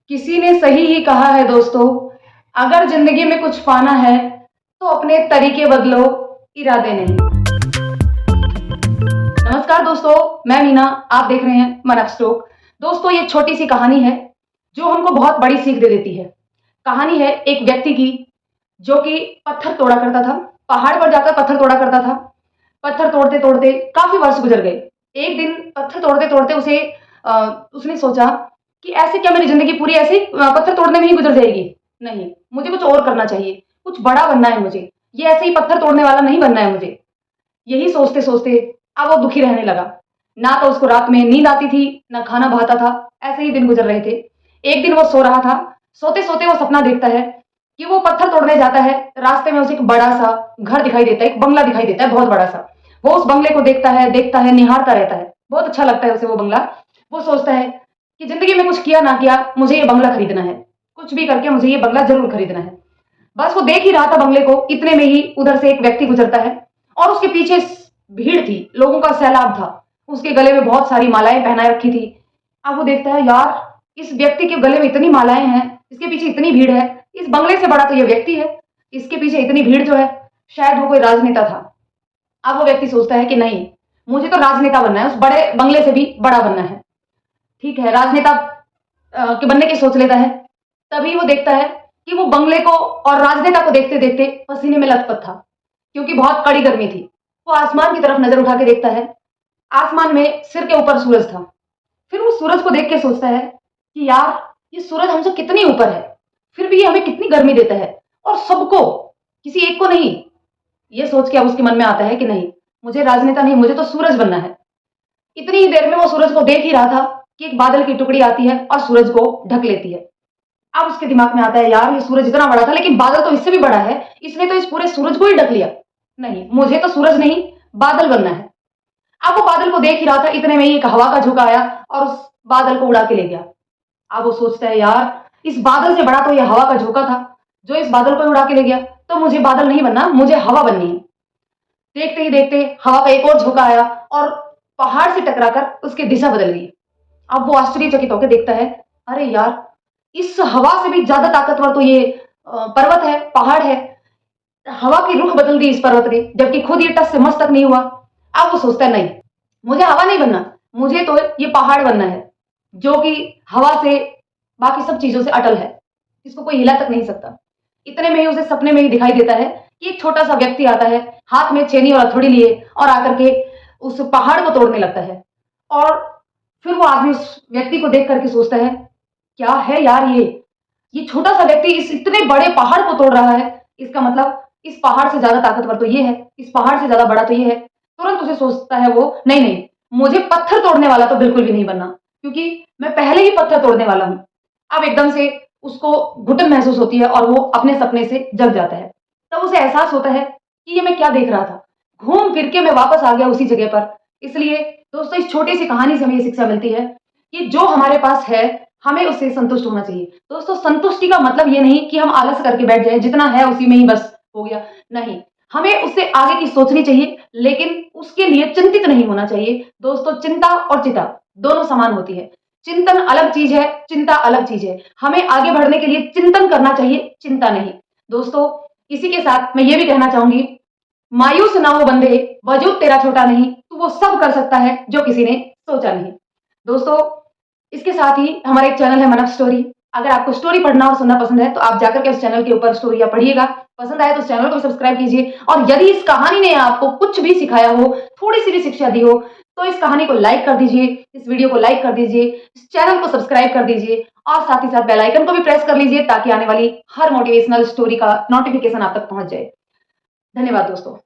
किसी ने सही ही कहा है दोस्तों, अगर जिंदगी में कुछ पाना है तो अपने तरीके बदलो, इरादे नहीं। नमस्कार दोस्तों, मैं मीना, आप देख रहे हैं मन ऑफ स्टोक। दोस्तों, ये छोटी सी कहानी है जो हमको बहुत बड़ी सीख दे देती है। कहानी है एक व्यक्ति की जो कि पत्थर तोड़ा करता था, पहाड़ पर जाकर पत्थर तोड़ा करता था। पत्थर तोड़ते तोड़ते काफी वर्ष गुजर गए। एक दिन पत्थर तोड़ते तोड़ते उसने सोचा कि ऐसे क्या मेरी जिंदगी पूरी ऐसे ही पत्थर तोड़ने में ही गुजर जाएगी? नहीं, मुझे कुछ और करना चाहिए, कुछ बड़ा बनना है मुझे। ये ऐसे ही पत्थर तोड़ने वाला नहीं बनना है मुझे। यही सोचते सोचते अब वो दुखी रहने लगा। ना तो उसको रात में नींद आती थी, ना खाना भाता था। ऐसे ही दिन गुजर रहे थे। एक दिन वो सो रहा था। सोते सोते वो सपना देखता है कि वो पत्थर तोड़ने जाता है। रास्ते में उसे एक बड़ा सा घर दिखाई देता है, एक बंगला दिखाई देता है, बहुत बड़ा सा। वो उस बंगले को देखता है, निहारता रहता है। बहुत अच्छा लगता है उसे वो बंगला। वो सोचता है कि जिंदगी में कुछ किया ना किया, मुझे ये बंगला खरीदना है। कुछ भी करके मुझे ये बंगला जरूर खरीदना है। बस वो देख ही रहा था बंगले को, इतने में ही उधर से एक व्यक्ति गुजरता है और उसके पीछे भीड़ थी, लोगों का सैलाब था। उसके गले में बहुत सारी मालाएं पहनाए रखी थी। अब वो देखता है, यार इस व्यक्ति के गले में इतनी मालाएं हैं, इसके पीछे इतनी भीड़ है, इस बंगले से बड़ा तो ये व्यक्ति है, इसके पीछे इतनी भीड़ जो है, शायद वो कोई राजनेता था। अब वो व्यक्ति सोचता है कि नहीं, मुझे तो राजनेता बनना है, उस बड़े बंगले से भी बड़ा बनना है। ठीक है, राजनेता के बनने की सोच लेता है। तभी वो देखता है कि वो बंगले को और राजनेता को देखते देखते पसीने में लथपथ था, क्योंकि बहुत कड़ी गर्मी थी। वो आसमान की तरफ नजर उठा के देखता है। आसमान में सिर के ऊपर सूरज था। फिर वो सूरज को देख के सोचता है कि यार, ये सूरज हमसे कितनी ऊपर है, फिर भी ये हमें कितनी गर्मी देता है, और सबको, किसी एक को नहीं। ये सोच के अब उसके मन में आता है कि नहीं, मुझे राजनेता नहीं, मुझे तो सूरज बनना है। इतनी ही देर में वो सूरज को देख ही रहा था कि एक बादल की टुकड़ी आती है और सूरज को ढक लेती है। अब उसके दिमाग में आता है, यार ये सूरज इतना बड़ा था, लेकिन बादल तो इससे भी बड़ा है, इसने तो इस पूरे सूरज को ही ढक लिया। नहीं, मुझे तो सूरज नहीं, बादल बनना है। अब वो बादल को देख ही रहा था, इतने में ही एक हवा का झोंका आया और उस बादल को उड़ा के ले गया। अब वो सोचता है, यार इस बादल से बड़ा तो ये हवा का झोंका था जो इस बादल को उड़ा के ले गया। तो मुझे बादल नहीं बनना, मुझे हवा बननी है। देखते ही देखते हवा का एक और झोंका आया और पहाड़ से टकराकर उसकी दिशा बदल गई। अब वो आश्चर्यचकित होकर देखता है, अरे यार, इस हवा से भी ज्यादा ताकतवर तो ये पर्वत है, पहाड़ है। हवा की रुख बदल दी इस पर्वत ने, जबकि खुद ये टस से मस तक नहीं हुआ। अब वो सोचता है, नहीं, मुझे हवा नहीं बनना, मुझे तो ये पहाड़ बनना है, जो कि हवा से, बाकी सब चीजों से अटल है, इसको कोई हिला तक नहीं सकता। इतने में ही उसे सपने में ही दिखाई देता है कि एक छोटा सा व्यक्ति आता है, हाथ में छेनी और हथौड़ी लिए, और आकर के उस पहाड़ को तोड़ने लगता है। और फिर वो आदमी उस व्यक्ति को देख करके सोचता है, क्या है यार ये छोटा सा व्यक्ति इस इतने बड़े पहाड़ को तोड़ रहा है, इसका मतलब इस पहाड़ से ज्यादा ताकतवर तो ये है, इस पहाड़ से ज्यादा बड़ा तो ये है। तुरंत उसे सोचता है वो, नहीं नहीं, मुझे पत्थर तोड़ने वाला तो बिल्कुल भी नहीं बनना, क्योंकि मैं पहले ही पत्थर तोड़ने वाला हूं। अब एकदम से उसको घुटन महसूस होती है और वो अपने सपने से जग जाता है। तब उसे एहसास होता है कि ये मैं क्या देख रहा था। घूम फिर के मैं वापस आ गया उसी जगह पर। इसलिए दोस्तों, इस छोटी सी कहानी से हमें ये शिक्षा मिलती है कि जो हमारे पास है, हमें उससे संतुष्ट होना चाहिए। दोस्तों, संतुष्टि का मतलब ये नहीं कि हम आलस करके बैठ जाए, जितना है उसी में ही बस हो गया। नहीं, हमें उससे आगे की सोचनी चाहिए, लेकिन उसके लिए चिंतित नहीं होना चाहिए। दोस्तों, चिंता और चिता दोनों समान होती है। चिंतन अलग चीज है, चिंता अलग चीज है। हमें आगे बढ़ने के लिए चिंतन करना चाहिए, चिंता नहीं। दोस्तों, इसी के साथ मैं ये भी कहना चाहूंगी, मायूस ना हो बंदे, वजूद तेरा छोटा नहीं, तू वो सब कर सकता है जो किसी ने सोचा नहीं। दोस्तों, इसके साथ ही हमारा एक चैनल है मन ऑफ स्टोरी। अगर आपको स्टोरी पढ़ना और सुनना पसंद है तो आप जाकर के उस चैनल के ऊपर स्टोरियां पढ़िएगा। पसंद आए तो उस चैनल को भी सब्सक्राइब कीजिए। और यदि इस कहानी ने आपको कुछ भी सिखाया हो, थोड़ी सी भी शिक्षा दी हो, तो इस कहानी को लाइक कर दीजिए, इस वीडियो को लाइक कर दीजिए, इस चैनल को सब्सक्राइब कर दीजिए, और साथ ही साथ बेल आइकन को भी प्रेस कर लीजिए, ताकि आने वाली हर मोटिवेशनल स्टोरी का नोटिफिकेशन आप तक पहुंच जाए। धन्यवाद दोस्तों।